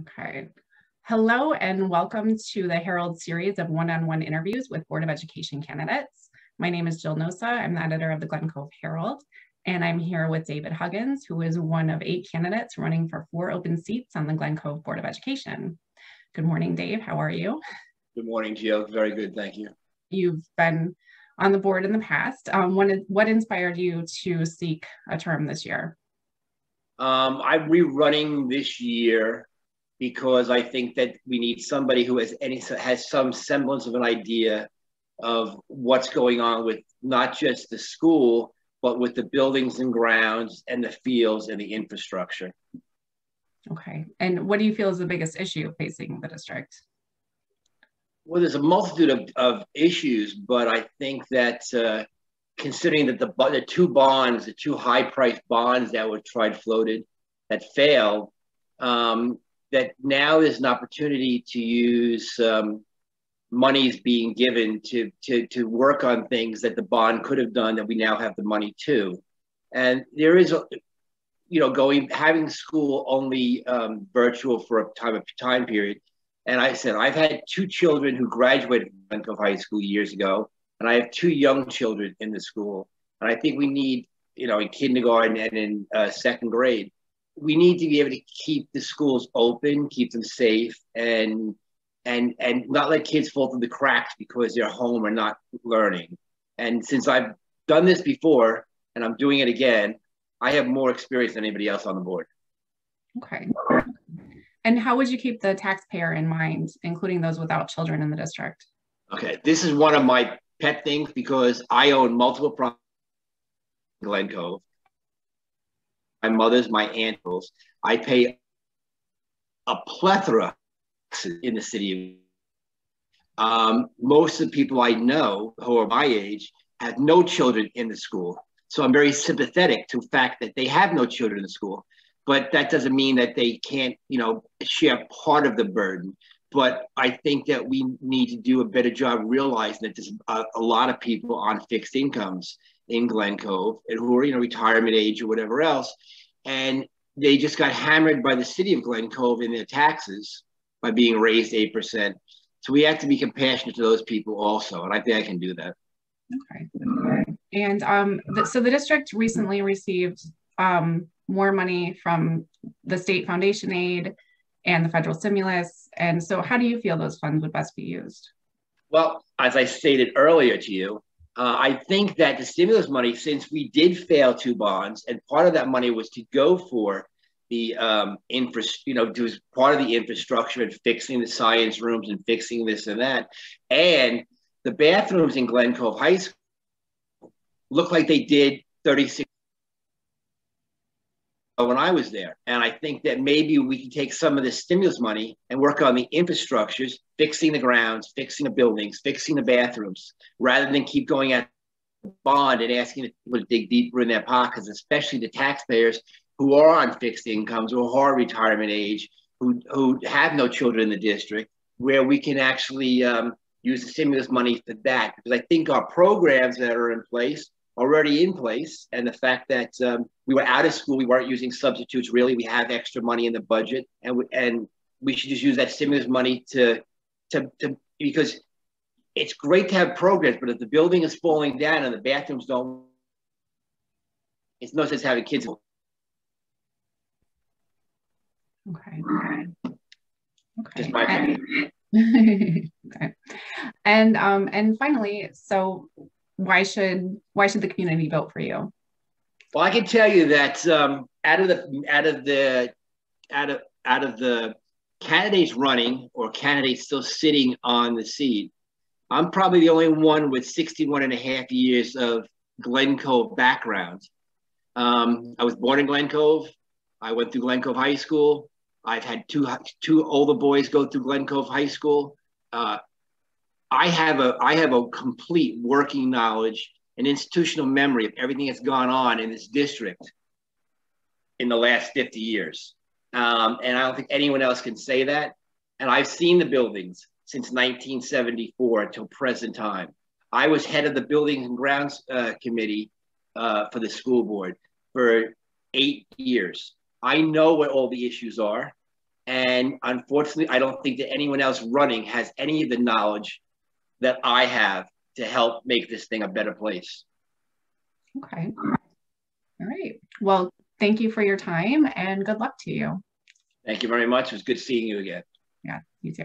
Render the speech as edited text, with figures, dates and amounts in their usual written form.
Okay. Hello and welcome to the Herald series of one-on-one interviews with Board of Education candidates. My name is Jill Nosa. I'm the editor of the Glen Cove Herald, and I'm here with David Huggins, who is one of 8 candidates running for 4 open seats on the Glen Cove Board of Education. Good morning, Dave. How are you? Good morning, Jill. Very good, thank you. You've been on the board in the past. What inspired you to seek a term this year? I'm rerunning this year because I think that we need somebody who has some semblance of an idea of what's going on with not just the school, but with the buildings and grounds and the fields and the infrastructure. Okay. And what do you feel is the biggest issue facing the district? Well, there's a multitude of issues, but I think that considering that the two high-priced bonds that were tried floated that failed, that now there's an opportunity to use monies being given to work on things that the bond could have done that we now have the money to. And there is having school only virtual for a time period. And I said, I've had 2 children who graduated from Glen Cove High School years ago, and I have 2 young children in the school. And I think we need, in kindergarten and in 2nd grade, we need to be able to keep the schools open, keep them safe, and not let kids fall through the cracks because they're home or not learning. And since I've done this before and I'm doing it again, I have more experience than anybody else on the board. Okay. And how would you keep the taxpayer in mind, including those without children in the district? Okay, this is one of my pet things because I own multiple properties in Glen Cove. My mother's, my aunt's. I pay a plethora in the city. Most of the people I know who are my age have no children in the school. So I'm very sympathetic to the fact that they have no children in the school. But that doesn't mean that they can't, share part of the burden. But I think that we need to do a better job realizing that there's a lot of people on fixed incomes in Glen Cove and who are, retirement age or whatever else. And they just got hammered by the city of Glen Cove in their taxes by being raised 8%. So we have to be compassionate to those people also. And I think I can do that. Okay. And so the district recently received more money from the state foundation aid and the federal stimulus. And so how do you feel those funds would best be used? Well, as I stated earlier to you, I think that the stimulus money, since we did fail 2 bonds, and part of that money was to go for the do part of the infrastructure and fixing the science rooms and fixing this and that. And the bathrooms in Glen Cove High School look like they did 36 when I was there. And I think that maybe we can take some of the stimulus money and work on the infrastructures, fixing the grounds, fixing the buildings, fixing the bathrooms, rather than keep going at the bond and asking people to dig deeper in their pockets, especially the taxpayers who are on fixed incomes, who are retirement age, who have no children in the district, where we can actually use the stimulus money for that. Because I think our programs that are already in place, and the fact that we were out of school, we weren't using substitutes really, we have extra money in the budget, and we should just use that stimulus money to because it's great to have programs, but if the building is falling down and the bathrooms don't, it's no sense having kids. Okay. Just my opinion. Okay. And finally, so why should the community vote for you? Well, I can tell you that out of the candidates running or candidates still sitting on the seat, I'm probably the only one with 61 and a half years of Glen Cove background. I was born in Glen Cove. I went through Glen Cove High School. I've had two older boys go through Glen Cove High School. I have a complete working knowledge and institutional memory of everything that's gone on in this district in the last 50 years. And I don't think anyone else can say that. And I've seen the buildings since 1974 until present time. I was head of the Buildings and Grounds Committee for the school board for 8 years. I know what all the issues are. And unfortunately, I don't think that anyone else running has any of the knowledge that I have to help make this thing a better place. Okay. All right. Well, thank you for your time and good luck to you. Thank you very much. It was good seeing you again. Yeah, you too.